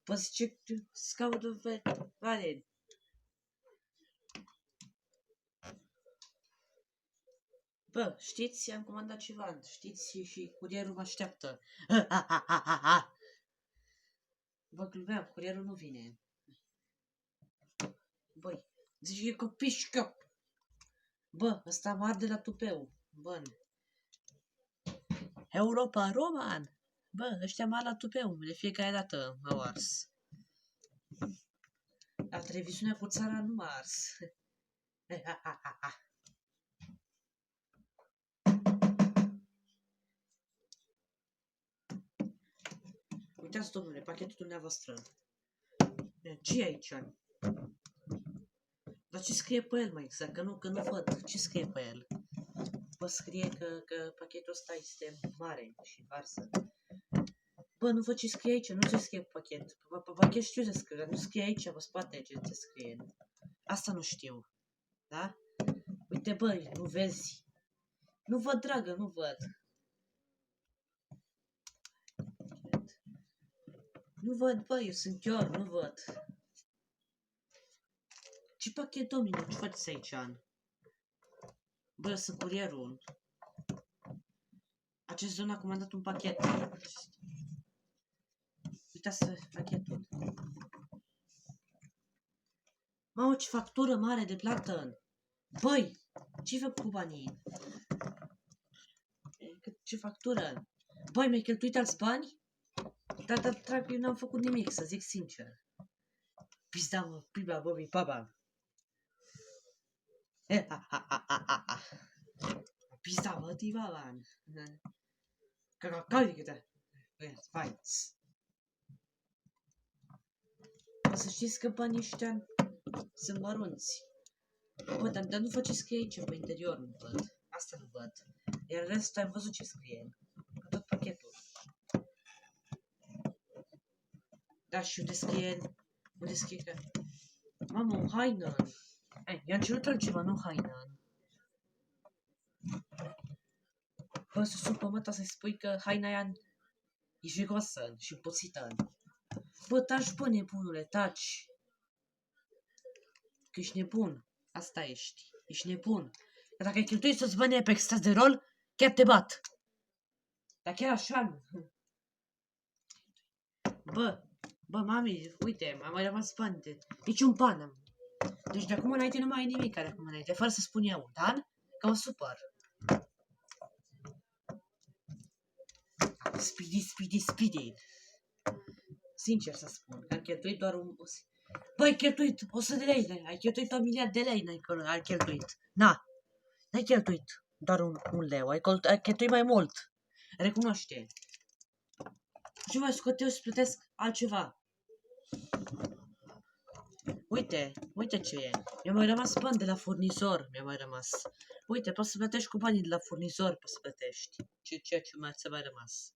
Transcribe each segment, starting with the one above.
Păi zice, scaunul Valeriu. Bă, știți, am comandat ceva, știți, și curierul mă așteaptă. Vă glumeam, curierul nu vine. Băi, zice că pișcă. Bă, ăsta mă arde la tupeu. Bă, Europa, Roman. Bă, ăștia mă la tupeu, de fiecare dată m-au ars. La televiziunea cu țara nu m-a ars. Uitați, domnule, pachetul dumneavoastră. Ce e aici? Dar ce scrie pe el, mai exact? Că nu văd. Ce scrie pe el? Bă, scrie că pachetul ăsta este mare și varză. Bă, nu văd ce scrie aici, nu se scrie pe pachet. Pe pachet știu ce scrie, dar nu scrie aici, pe spate ce se scrie. Asta nu știu. Da? Uite, bă, nu vezi? Nu văd, dragă, nu văd. Nu văd, bă, eu sunt chior, nu văd. Ce pachet, domnule, ce faceți aici, An? Bă, eu sunt curierul. Acest domn a comandat un pachet. Uitați pachetul. Mamă, ce factură mare de plată. Băi, ce-i făcut cu banii? Ce factură? Băi, mi-ai cheltuit alți bani? Dar, eu n-am făcut nimic, să zic sincer. Pizda, mă, piba, băbi, paba. Pizda, mă, tiba, ban. Căcăcăi, vai. O să știți că banii ăștia sunt mărunți. Bă, dar nu văd ce scrie aici pe interior, nu văd. Asta nu văd. Iar restul am văzut ce scrie. Tot pachetul. Da, și unde scrie? Unde scrie că... Mamă, o haină. I-am cerut altceva, nu haină. Bă, să supă măta să-i spui că haina aia e jigoasă și împoțită. Bă, taci, bă, nebunule, taci. Că ești nebun. Asta ești. Ești nebun. Dar dacă ai cheltuit să-ți banii pe extras de rol, chiar te bat. Dar chiar așa. Bă, mami, uite, m-a mai rămas bani de... Niciun ban am. Deci de acum înainte nu mai ai nimic de acum înainte, fără să spun eu, da? Că mă supăr. Speedy. Sincer să spun, că am cheltuit doar un... Băi, ai cheltuit 100 de lei, ai cheltuit 1 miliard de lei, ai cheltuit. N-ai cheltuit doar un leu, ai cheltuit mai mult. Recunoaște. Și mai scot eu să plătesc altceva. Uite ce e. Mi-a mai rămas bani de la furnizor, mi-a mai rămas. Uite, poți să plătești cu banii de la furnizor, poți să plătești. Ceea ce ți-a mai rămas.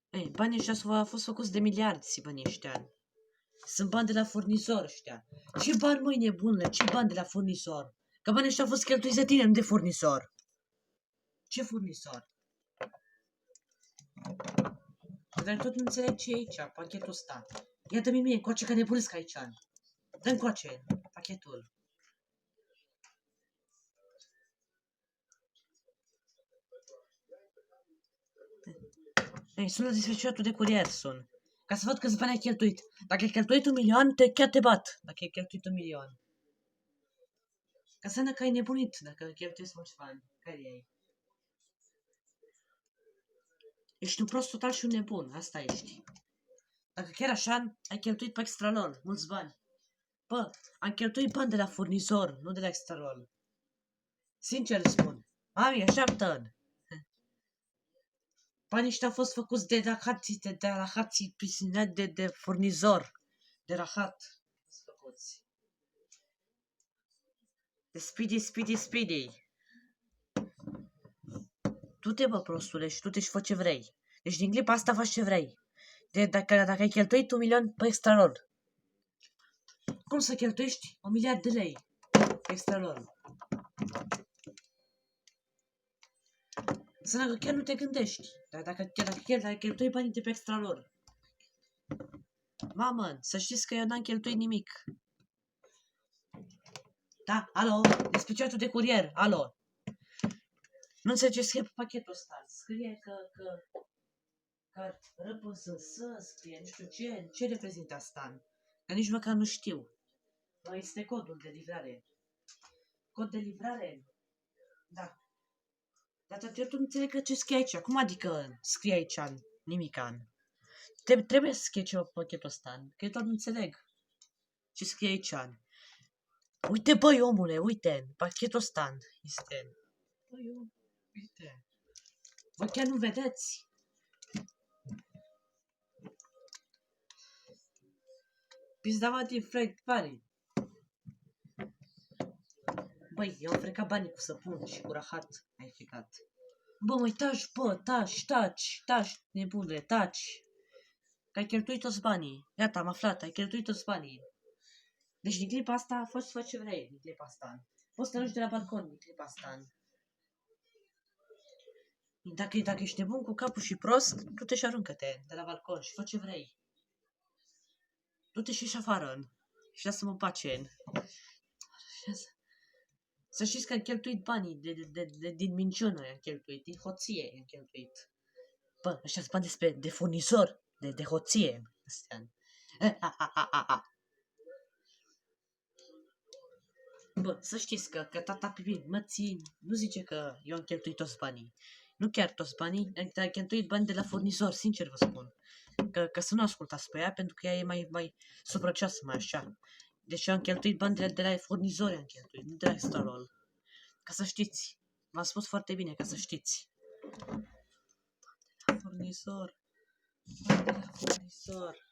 Ei, banii ăștia au fost făcuți de miliarde, banii ăștia. Sunt bani de la furnizor ăștia. Ce bani, măi, nebunule? Ce bani de la furnizor? Că banii ăștia au fost cheltuiți de tine, nu de furnizor. Ce furnizor? Dar tot nu înțeleg ce e aici, pachetul ăsta. Ia dă-mi mie, încoace că nebunesc aici. Dă încoace, pachetul. Ei, sună desfășuratul de curier, sun. Ca să văd câți bani ai cheltuit. Dacă ai cheltuit 1 milion, chiar te bat. Dacă ai cheltuit 1 milion. Ca să că ai nebunit dacă cheltuiesc mulți bani. Care ai? Ești un prost total și un nebun. Asta ești. Dacă chiar așa, ai cheltuit pe extralol mulți bani. Bă, am cheltuit bani de la furnizor, nu de la extralol. Sincer îți spun. Mami, așteaptă-n. Banii ăștia au fost făcuți de rahații piscinat de furnizor. De rahat. Făcuți. De speedy. Du-te, bă, prostule, și du-te și fă ce vrei. Deci din clipa asta faci ce vrei. Dacă ai cheltuit 1 milion pe extralol. Cum să cheltuiești 1 miliard de lei pe extralol? Să că chiar nu te gândești. Dar dacă chiar ai cheltuit banii de pe extralol. Mamă, să știți că eu n-am cheltuit nimic. Da, alo, dispeceatul de curier, alo. Nu înțelege ce scrie pe pachetul ăsta. Scrie că RPSS, scrie, nu știu ce reprezintă asta. Că nici măcar nu știu. Este codul de livrare. Cod de livrare? Da. Dar eu nu înțeleg ce scrie aici. Cum adică scrie aici nimican? Trebuie să scrie ceva pe pachetul ăsta. Că eu tot nu înțeleg ce scrie aici. Uite, băi, omule, uite, pachetul ăsta este. Băi, uite. Voi chiar nu vedeți? Pizdava din frec banii. Băi, eu am frecat banii cu săpun și cu rahat. Ai frecat. Bă, măi, taci, bă, taci, nebunule, taci. Că ai cheltuit toți banii. Iată, am aflat, ai cheltuit toți banii. Deci din clipa asta, poți să faci ce vrei din clipa asta. Poți să te arunci de la balcon din clipa asta. Dacă ești nebun cu capul și prost, du-te și aruncă-te de la balcon și fă ce vrei. Du-te și ieși afară și lasă-mă în pace. Să știți că am cheltuit banii din minciună, am cheltuit, din hoție am cheltuit. Bă, ăștia sunt bani de furnizor, de hoție. Bă, să știți că tata Pipi mă țin, nu zice că eu am cheltuit toți banii. Nu chiar toți banii, am cheltuit bani de la furnizor, sincer vă spun. Că să nu ascultați pe ea, pentru că ea e mai suprăcioasă, mai așa. Deci eu am cheltuit bani de la furnizori, am cheltuit, nu de la Estorol. Ca să știți. V-am spus foarte bine, ca să știți. Furnizor. Furnizor.